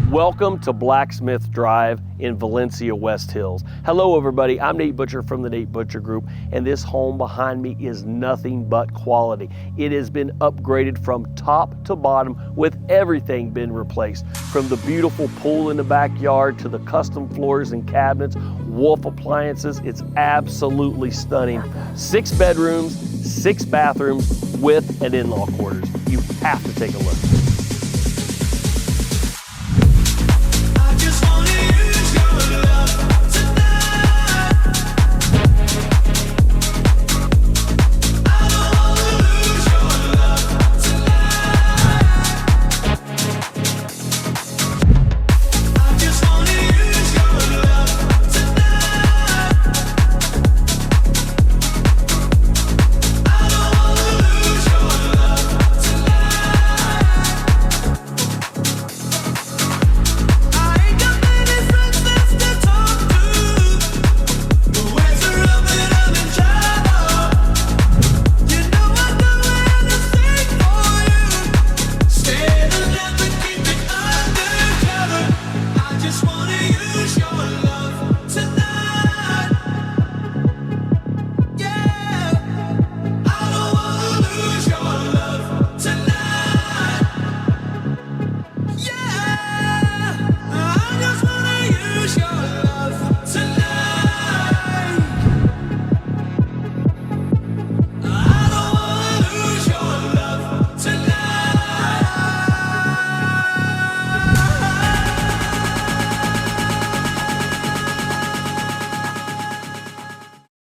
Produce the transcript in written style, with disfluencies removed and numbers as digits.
Welcome to Blacksmith Drive in Valencia, West Hills. Hello everybody, I'm Nate Butcher from the Nate Butcher Group, and this home behind me is nothing but quality. It has been upgraded from top to bottom with everything been replaced. From the beautiful pool in the backyard to the custom floors and cabinets, Wolf appliances, it's absolutely stunning. 6 bedrooms, 6 bathrooms with an in-law quarters. You have to take a look.